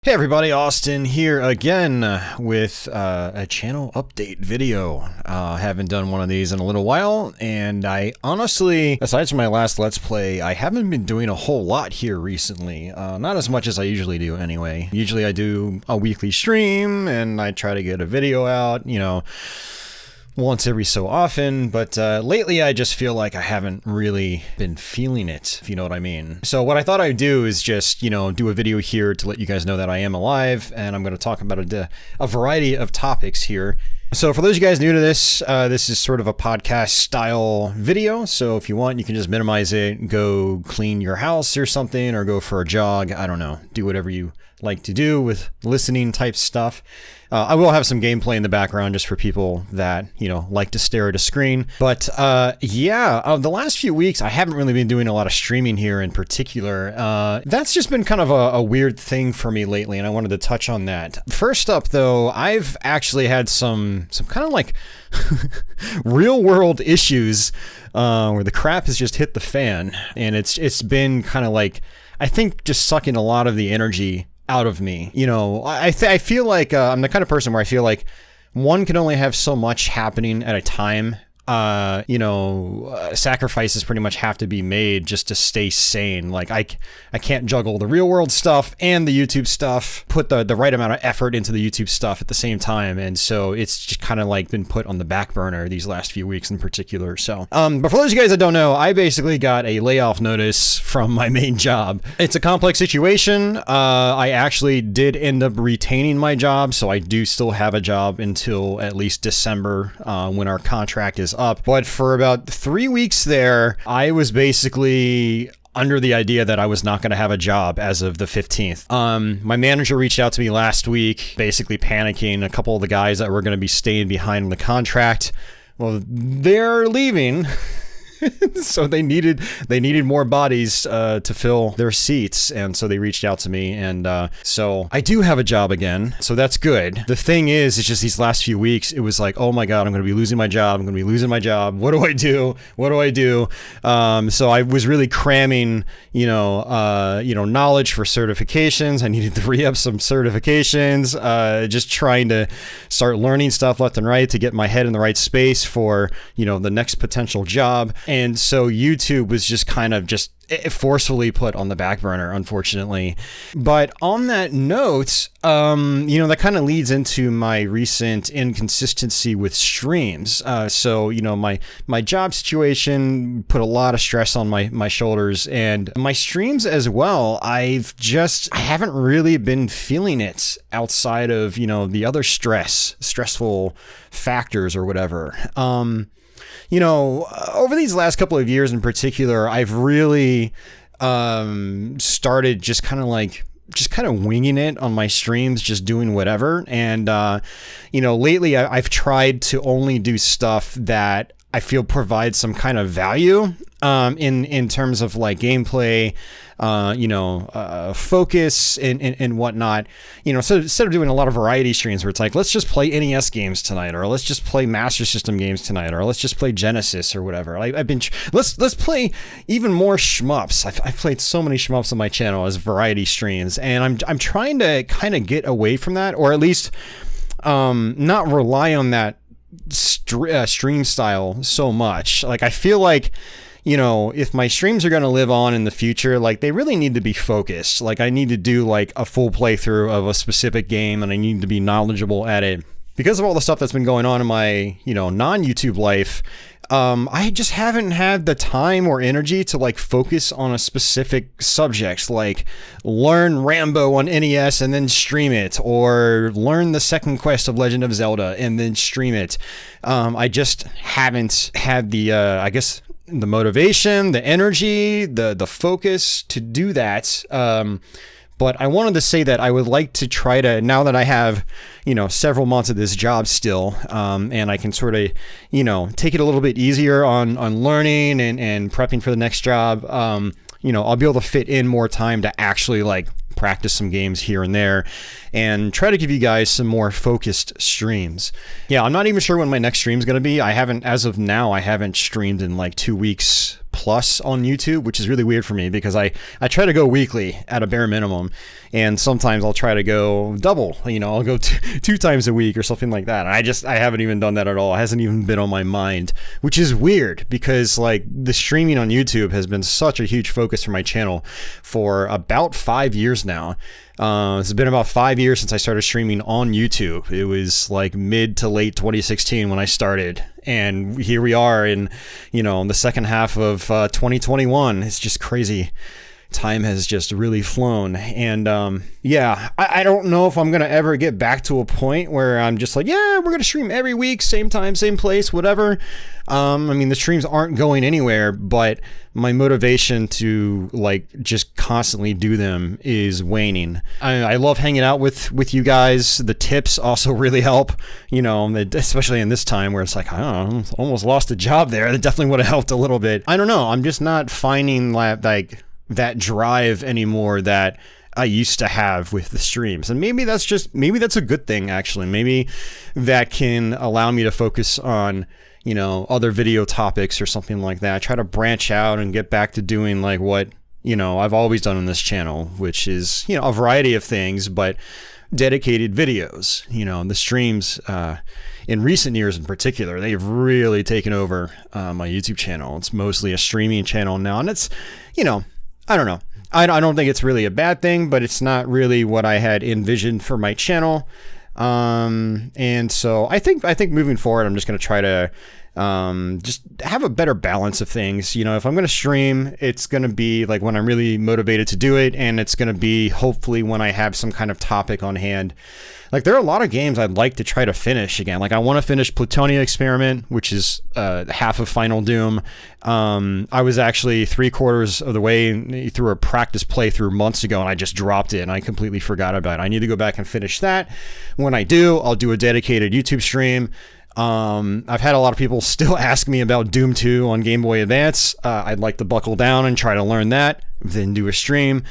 Hey everybody, Austin here again with a channel update video. Haven't done one of these in a little while, and I honestly, aside from my last Let's Play, I haven't been doing a whole lot here recently. Not as much as I usually do anyway. Usually I do a weekly stream, and I try to get a video out, once every so often, but lately I just feel like I haven't really been feeling it, if you know what I mean. So what I thought I'd do is just, do a video here to let you guys know that I am alive, and I'm going to talk about a variety of topics here. So for those of you guys new to this, this is sort of a podcast style video, so if you want, you can just minimize it, go clean your house or something, or go for a jog, I don't know, do whatever you like to do with listening type stuff. I will have some gameplay in the background just for people that, like to stare at a screen. But the last few weeks, I haven't really been doing a lot of streaming here in particular. That's just been kind of a weird thing for me lately, and I wanted to touch on that. First up, though, I've actually had some kind of like real world issues where the crap has just hit the fan, and it's been kind of like, I think, just sucking a lot of the energy out of me. I feel like I'm the kind of person where I feel like one can only have so much happening at a time. Sacrifices pretty much have to be made just to stay sane. Like I can't juggle the real world stuff and the YouTube stuff, put the right amount of effort into the YouTube stuff at the same time. And so it's just kind of like been put on the back burner these last few weeks in particular. So, but for those of you guys that don't know, I basically got a layoff notice from my main job. It's a complex situation. I actually did end up retaining my job. So I do still have a job until at least December, when our contract is up. But for about 3 weeks there, I was basically under the idea that I was not going to have a job as of the 15th. My manager reached out to me last week, basically panicking. A couple of the guys that were going to be staying behind on the contract, well, they're leaving. So they needed more bodies to fill their seats, and so they reached out to me, and so I do have a job again, so that's good. The thing is, it's just these last few weeks, it was like, oh my god, I'm going to be losing my job. What do I do? So I was really cramming, knowledge for certifications. I needed to re-up some certifications, just trying to start learning stuff left and right to get my head in the right space for, the next potential job. And so YouTube was just kind of just forcefully put on the back burner, unfortunately. But on that note, that kind of leads into my recent inconsistency with streams. So my job situation put a lot of stress on my shoulders, and my streams as well. I haven't really been feeling it outside of, the other stressful factors or whatever. Over these last couple of years in particular, I've really started just kind of winging it on my streams, just doing whatever. And, lately I've tried to only do stuff that I feel provides some kind of value in terms of like gameplay, focus and whatnot. So instead of doing a lot of variety streams where it's like, let's just play NES games tonight, or let's just play Master System games tonight, or let's just play Genesis or whatever. Let's play even more shmups. I've played so many shmups on my channel as variety streams, and I'm trying to kind of get away from that, or at least not rely on that stream style so much. Like I feel like, if my streams are going to live on in the future, like they really need to be focused. Like I need to do like a full playthrough of a specific game, and I need to be knowledgeable at it. Because of all the stuff that's been going on in my, non-YouTube life, I just haven't had the time or energy to like focus on a specific subject, like learn Rambo on NES and then stream it, or learn the second quest of Legend of Zelda and then stream it. I just haven't had the, the motivation, the energy, the focus to do that. But I wanted to say that I would like to try to, now that I have, several months of this job still, and I can sort of, take it a little bit easier on learning and prepping for the next job, I'll be able to fit in more time to actually like practice some games here and there and try to give you guys some more focused streams. Yeah, I'm not even sure when my next stream is going to be. As of now, I haven't streamed in like 2 weeks plus on YouTube, which is really weird for me because I try to go weekly at a bare minimum, and sometimes I'll try to go double, I'll go two times a week or something like that. And I haven't even done that at all. It hasn't even been on my mind, which is weird because like the streaming on YouTube has been such a huge focus for my channel for about 5 years now. It's been about 5 years since I started streaming on YouTube. It was like mid to late 2016 when I started. And here we are in the second half of 2021. It's just crazy. Time has just really flown. And I don't know if I'm going to ever get back to a point where I'm just like, yeah, we're going to stream every week, same time, same place, whatever. The streams aren't going anywhere, but my motivation to like just constantly do them is waning. I love hanging out with you guys. The tips also really help, especially in this time where it's like, I don't know, almost lost a job there. That definitely would have helped a little bit. I don't know. I'm just not finding that drive anymore that I used to have with the streams. And maybe that's a good thing, actually. Maybe that can allow me to focus on, other video topics or something like that. I try to branch out and get back to doing like what, I've always done on this channel, which is, a variety of things, but dedicated videos. The streams, in recent years in particular, they've really taken over my YouTube channel. It's mostly a streaming channel now, and it's, I don't know. I don't think it's really a bad thing, but it's not really what I had envisioned for my channel. And so I think moving forward, I'm just going to try to just have a better balance of things. If I'm going to stream, it's going to be like when I'm really motivated to do it, and it's going to be hopefully when I have some kind of topic on hand. Like there are a lot of games I'd like to try to finish again. Like I want to finish Plutonia Experiment, which is half of Final Doom. I was actually 3/4 of the way through a practice playthrough months ago, and I just dropped it and I completely forgot about it. I need to go back and finish that. When I do, I'll do a dedicated YouTube stream. I've had a lot of people still ask me about Doom 2 on Game Boy Advance. I'd like to buckle down and try to learn that, then do a stream.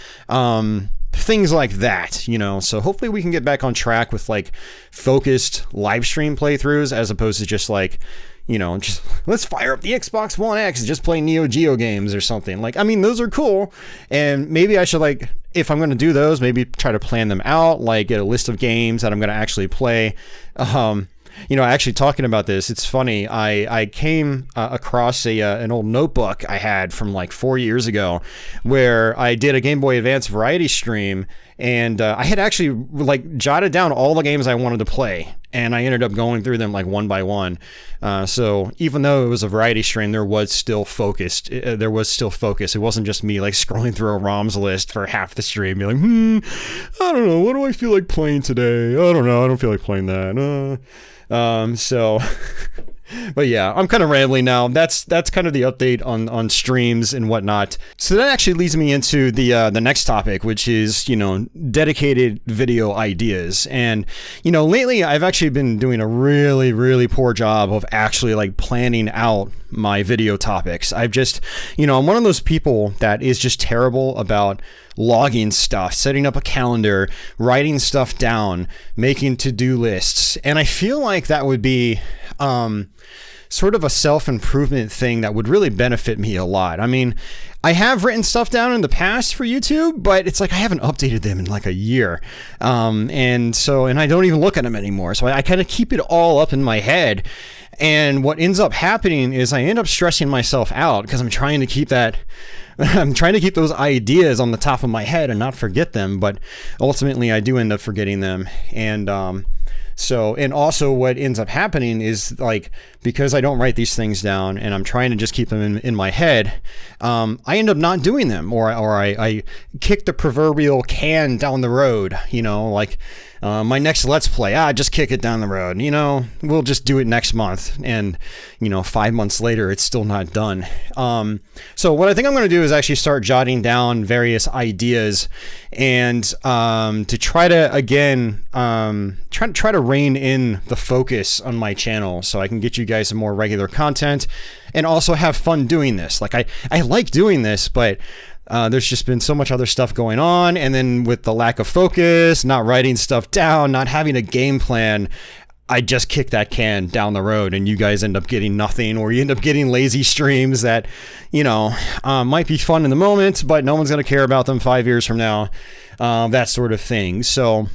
Things like that, so hopefully we can get back on track with like focused live stream playthroughs as opposed to just like, just let's fire up the Xbox One X and just play Neo Geo games or something. Like, those are cool. And maybe I should like, if I'm going to do those, maybe try to plan them out, like get a list of games that I'm going to actually play. Actually talking about this, it's funny. I came across an old notebook I had from like 4 years ago where I did a Game Boy Advance variety stream, and I had actually like jotted down all the games I wanted to play, and I ended up going through them like one by one. So even though it was a variety stream, there was still focus. It wasn't just me like scrolling through a ROMs list for half the stream, being like, I don't know, what do I feel like playing today? I don't know, I don't feel like playing that. But yeah, I'm kind of rambling now. That's kind of the update on streams and whatnot. So that actually leads me into the next topic, which is, dedicated video ideas. And, lately I've actually been doing a really, really poor job of actually like planning out my video topics. I've just, I'm one of those people that is just terrible about logging stuff, setting up a calendar, writing stuff down, making to-do lists. And I feel like that would be sort of a self-improvement thing that would really benefit me a lot. I have written stuff down in the past for YouTube, but it's like I haven't updated them in like a year. And I don't even look at them anymore. So I kind of keep it all up in my head. And what ends up happening is I end up stressing myself out because I'm trying to keep those ideas on the top of my head and not forget them, but ultimately I do end up forgetting them. And also what ends up happening is like, because I don't write these things down and I'm trying to just keep them in my head, I end up not doing them, or I kick the proverbial can down the road, like my next Let's Play, just kick it down the road, we'll just do it next month. And, 5 months later, it's still not done. So what I think I'm going to do is actually start jotting down various ideas and to try to, again, try to rein in the focus on my channel so I can get you guys some more regular content and also have fun doing this. Like I like doing this, but there's just been so much other stuff going on, and then with the lack of focus, not writing stuff down, not having a game plan, I just kick that can down the road and you guys end up getting nothing, or you end up getting lazy streams that, you know, might be fun in the moment, but no one's going to care about them 5 years from now, that sort of thing. So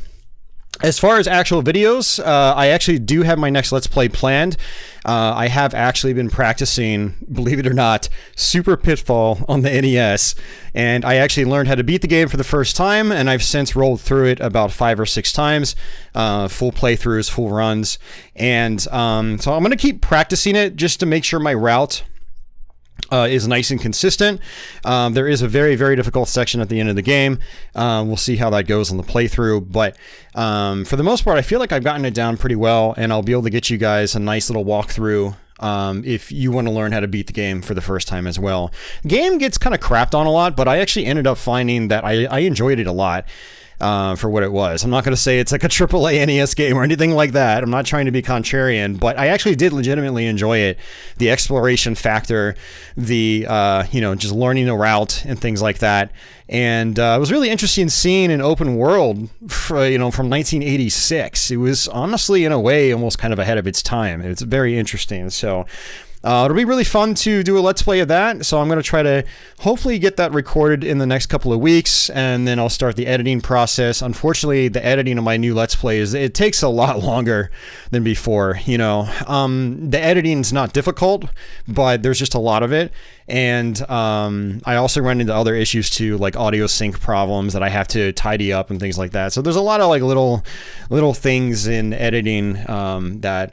as far as actual videos, I actually do have my next Let's Play planned. I have actually been practicing, believe it or not, Super Pitfall on the NES, and I actually learned how to beat the game for the first time, and I've since rolled through it about 5 or 6 times, full playthroughs, full runs, and so I'm going to keep practicing it just to make sure my route is nice and consistent. There is a very, very difficult section at the end of the game. We'll see how that goes on the playthrough, but for the most part, I feel like I've gotten it down pretty well, and I'll be able to get you guys a nice little walkthrough if you want to learn how to beat the game for the first time as well. The game gets kind of crapped on a lot, but I actually ended up finding that I enjoyed it a lot. For what it was. I'm not going to say it's like a AAA NES game or anything like that. I'm not trying to be contrarian, but I actually did legitimately enjoy it. The exploration factor, the, you know, just learning the route and things like that. And it was really interesting seeing an open world, you know, from 1986. It was honestly, in a way, almost kind of ahead of its time. It's very interesting. So it'll be really fun to do a Let's Play of that, so I'm going to try to hopefully get that recorded in the next couple of weeks, and then I'll start the editing process. Unfortunately, the editing of my new Let's Plays, it takes a lot longer than before, you know. The editing's not difficult, but there's just a lot of it, and I also run into other issues too, like audio sync problems that I have to tidy up and things like that. So there's a lot of like little things in editing that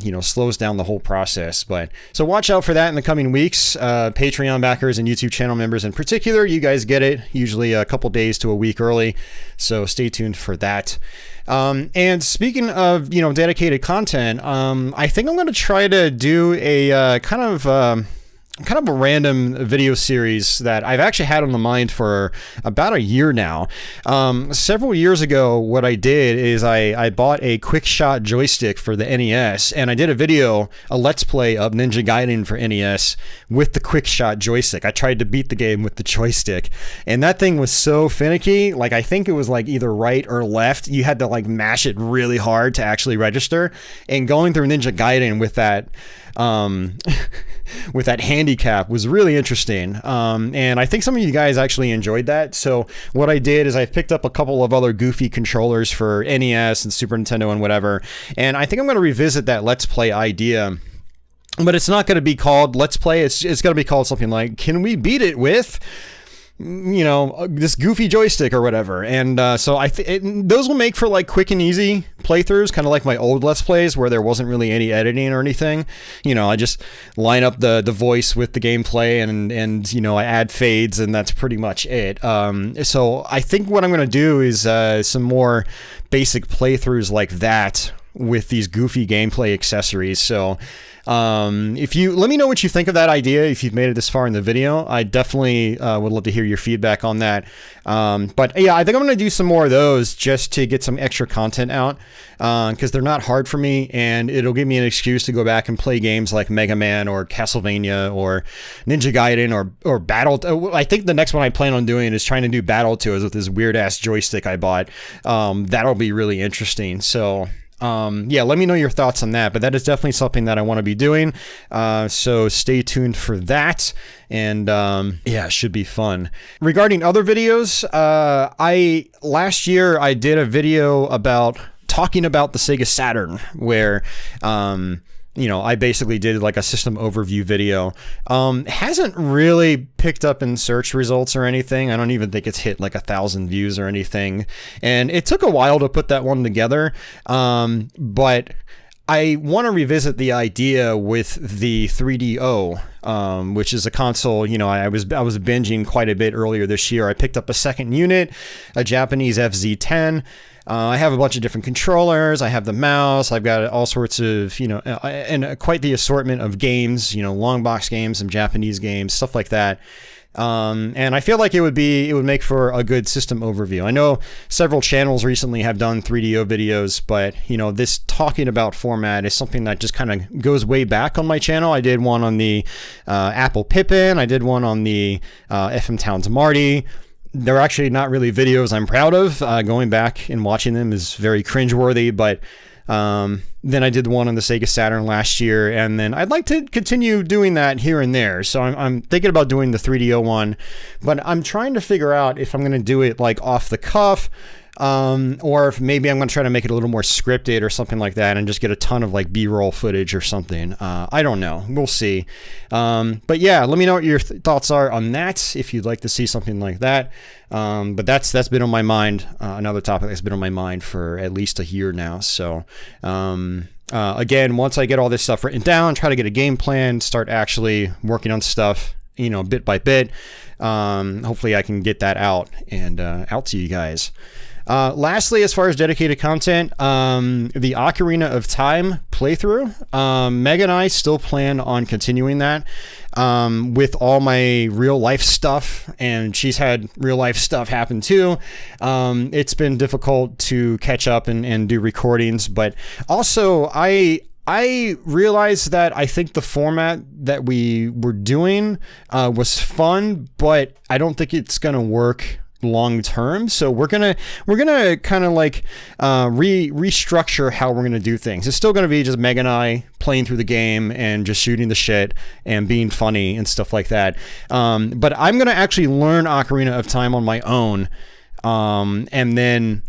you know, slows down the whole process. But so watch out for that in the coming weeks. Patreon backers and YouTube channel members in particular, you guys get it usually a couple days to a week early, so stay tuned for that. And speaking of, you know, dedicated content, I think I'm going to try to do a kind of a random video series that I've actually had on the mind for about a year now. Several years ago, what I did is I bought a quick shot joystick for the NES, and I did a video, a Let's Play of Ninja Gaiden for NES with the quick shot joystick. I tried to beat the game with the joystick, and that thing was so finicky. Like, I think it was like either right or left. You had to like mash it really hard to actually register, and going through Ninja Gaiden with that with that handicap was really interesting, and I think some of you guys actually enjoyed that. So what I did is I picked up a couple of other goofy controllers for NES and Super Nintendo and whatever, and I think I'm going to revisit that Let's Play idea, but it's not going to be called Let's Play. It's going to be called something like, can we beat it with, you know, this goofy joystick or whatever. And so those will make for like quick and easy playthroughs, kind of like my old Let's Plays where there wasn't really any editing or anything. You know, I just line up the voice with the gameplay, and you know, I add fades, and that's pretty much it. So I think what I'm going to do is some more basic playthroughs like that with these goofy gameplay accessories. So if you let me know what you think of that idea, if you've made it this far in the video, I definitely would love to hear your feedback on that. But yeah, I think I'm going to do some more of those just to get some extra content out, because they're not hard for me, and it'll give me an excuse to go back and play games like Mega Man or Castlevania or Ninja Gaiden or Battle. I think the next one I plan on doing is trying to do Battletoads with this weird ass joystick I bought. That'll be really interesting. So yeah, let me know your thoughts on that, but that is definitely something that I want to be doing. So stay tuned for that. And yeah, it should be fun. Regarding other videos, last year I did a video about talking about the Sega Saturn, where you know, I basically did like a system overview video. Hasn't really picked up in search results or anything. I don't even think it's hit like 1,000 views or anything. And it took a while to put that one together. But I want to revisit the idea with the 3DO, which is a console. You know, I was binging quite a bit earlier this year. I picked up a second unit, a Japanese FZ10. I have a bunch of different controllers. I have the mouse. I've got all sorts of, you know, and quite the assortment of games, you know, long box games, some Japanese games, stuff like that. And I feel like it would make for a good system overview. I know several channels recently have done 3DO videos, but you know, this talking about format is something that just kind of goes way back on my channel. I did one on the Apple Pippin. I did one on the FM Towns Marty. They're actually not really videos I'm proud of. Going back and watching them is very cringeworthy, but Then I did one on the Sega Saturn last year, and then I'd like to continue doing that here and there. So I'm thinking about doing the 3DO one, but I'm trying to figure out if I'm going to do it like off the cuff, or if maybe I'm going to try to make it a little more scripted or something like that and just get a ton of like B-roll footage or something. I don't know. We'll see. But yeah, let me know what your thoughts are on that if you'd like to see something like that. But that's been on my mind. Another topic that's been on my mind for at least a year now. So, again, once I get all this stuff written down, try to get a game plan, start actually working on stuff, bit by bit. Hopefully I can get that out and out to you guys. Lastly, as far as dedicated content, the Ocarina of Time playthrough, Meg and I still plan on continuing that with all my real life stuff, and she's had real life stuff happen too. It's been difficult to catch up and do recordings, but also I realized that I think the format that we were doing was fun, but I don't think it's gonna work long term. So we're gonna kind of like restructure how we're gonna do things. It's still gonna be just Meg and I playing through the game and just shooting the shit and being funny and stuff like that. But I'm gonna actually learn Ocarina of Time on my own, and then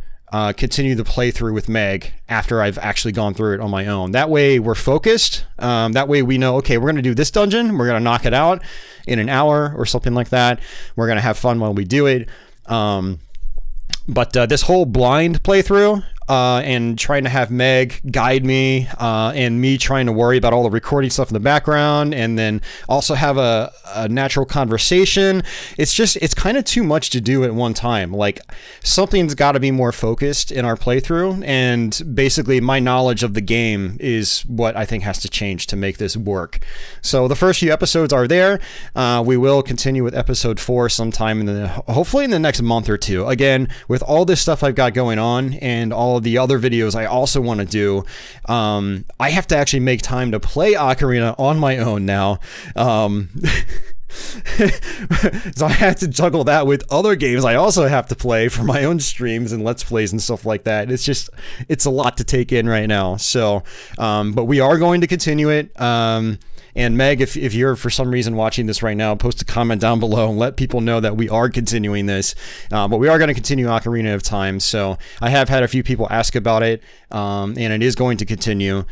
continue the playthrough with Meg after I've actually gone through it on my own. That way we're focused. That way we know, okay, we're going to do this dungeon. We're going to knock it out in an hour or something like that. We're going to have fun while we do it. But this whole blind playthrough, and trying to have Meg guide me, and me trying to worry about all the recording stuff in the background, and then also have a natural conversation. It's kind of too much to do at one time. Like, something's got to be more focused in our playthrough, and basically my knowledge of the game is what I think has to change to make this work. So the first few episodes are there. We will continue with episode 4 sometime hopefully in the next month or two. Again, with all this stuff I've got going on and all of the other videos I also want to do, I have to actually make time to play Ocarina on my own now. So I have to juggle that with other games I also have to play for my own streams and Let's Plays and stuff like that. It's a lot to take in right now. So, but we are going to continue it. And Meg, if you're for some reason watching this right now, post a comment down below and let people know that we are continuing this. But we are going to continue Ocarina of Time. So I have had a few people ask about it, and it is going to continue.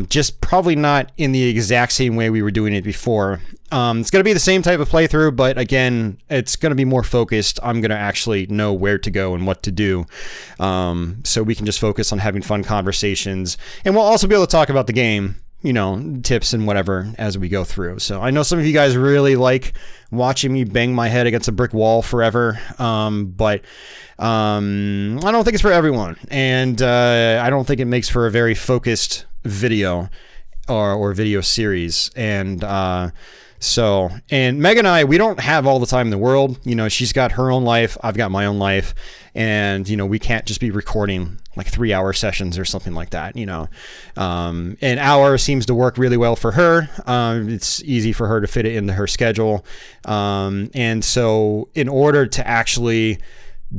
Just probably not in the exact same way we were doing it before. It's going to be the same type of playthrough, but again, it's going to be more focused. I'm going to actually know where to go and what to do. So we can just focus on having fun conversations. And we'll also be able to talk about the game, tips and whatever as we go through. So I know some of you guys really like watching me bang my head against a brick wall forever. But I don't think it's for everyone. And I don't think it makes for a very focused video or video series. And and Meg and I, we don't have all the time in the world. She's got her own life. I've got my own life. And, we can't just be recording like 3-hour sessions or something like that. An hour seems to work really well for her. It's easy for her to fit it into her schedule. And so in order to actually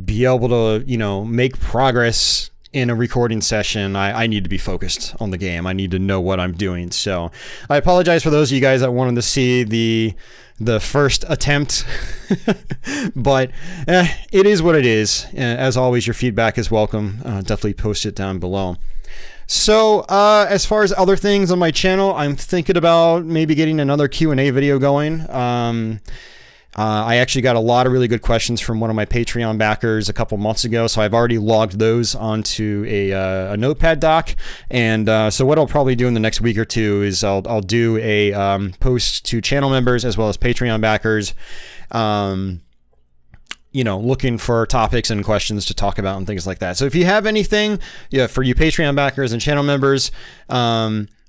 be able to, make progress in a recording session, I need to be focused on the game. I need to know what I'm doing. So I apologize for those of you guys that wanted to see the first attempt, but it is what it is. As always, your feedback is welcome. Definitely post it down below. So as far as other things on my channel, I'm thinking about maybe getting another Q&A video going. I actually got a lot of really good questions from one of my Patreon backers a couple months ago, so I've already logged those onto a notepad doc. And so what I'll probably do in the next week or two is I'll do a post to channel members as well as Patreon backers, looking for topics and questions to talk about and things like that. So if you have anything, for you Patreon backers and channel members,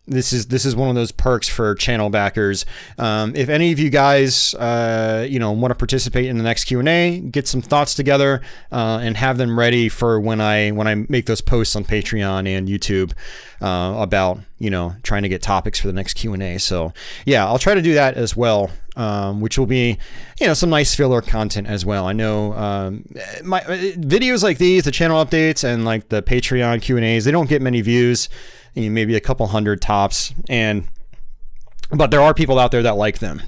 this is one of those perks for channel backers. If any of you guys, want to participate in the next Q&A, get some thoughts together, and have them ready for when I make those posts on Patreon and YouTube, about, trying to get topics for the next Q&A. So yeah, I'll try to do that as well. which will be, some nice filler content as well. I know my videos like these, the channel updates and like the Patreon Q&As, they don't get many views, maybe a couple hundred tops, but there are people out there that like them.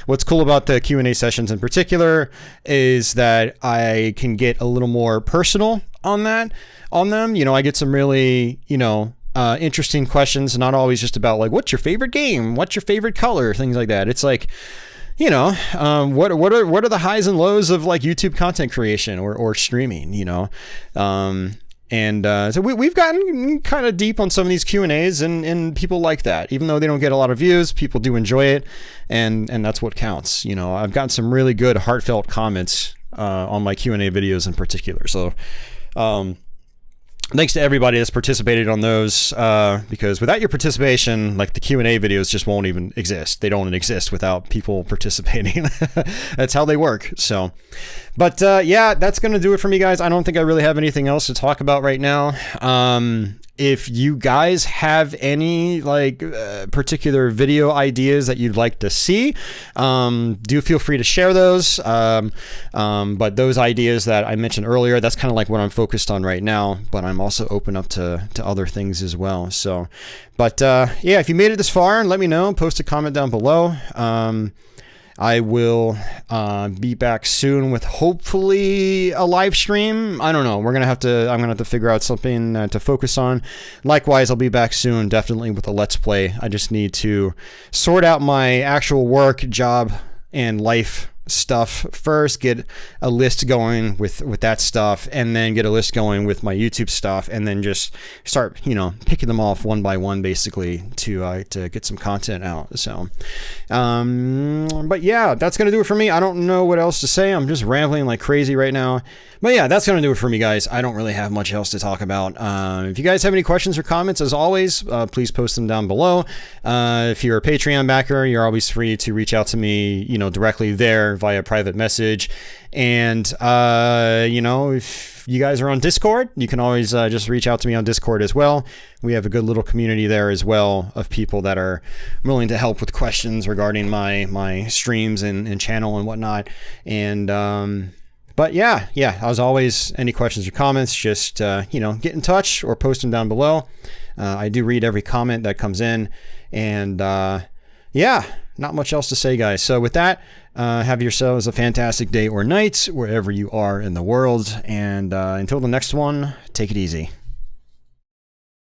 What's cool about the Q&A sessions in particular is that I can get a little more personal on them. I get some really, interesting questions, not always just about like, what's your favorite game? What's your favorite color? Things like that. It's like, what are the highs and lows of like YouTube content creation or streaming, so we've gotten kind of deep on some of these Q&As, and people like that. Even though they don't get a lot of views, people do enjoy it, and that's what counts. I've gotten some really good heartfelt comments on my Q&A videos in particular. So thanks to everybody that's participated on those, because without your participation, like the Q&A videos just won't even exist. They don't exist without people participating. That's how they work. So, but yeah, that's going to do it for me, guys. I don't think I really have anything else to talk about right now. If you guys have any like particular video ideas that you'd like to see, do feel free to share those. But those ideas that I mentioned earlier, that's kind of like what I'm focused on right now, but I'm also open up to other things as well. So, but yeah, if you made it this far, let me know, post a comment down below. I will be back soon with hopefully a live stream. I don't know. I'm gonna have to figure out something to focus on. Likewise, I'll be back soon, definitely with a Let's Play. I just need to sort out my actual work, job, and life stuff first, get a list going with that stuff, and then get a list going with my YouTube stuff, and then just start picking them off one by one, basically, to get some content out. So but yeah, that's gonna do it for me. I don't know what else to say. I'm just rambling like crazy right now, but yeah, that's gonna do it for me, guys. I don't really have much else to talk about. If you guys have any questions or comments, as always, please post them down below. If you're a Patreon backer, you're always free to reach out to me directly there via private message. And if you guys are on Discord, you can always just reach out to me on Discord as well. We have a good little community there as well of people that are willing to help with questions regarding my streams and channel and whatnot. And but yeah, as always, any questions or comments, just get in touch or post them down below. I do read every comment that comes in, and yeah, not much else to say, guys. So with that, have yourselves a fantastic day or night wherever you are in the world, and until the next one, take it easy.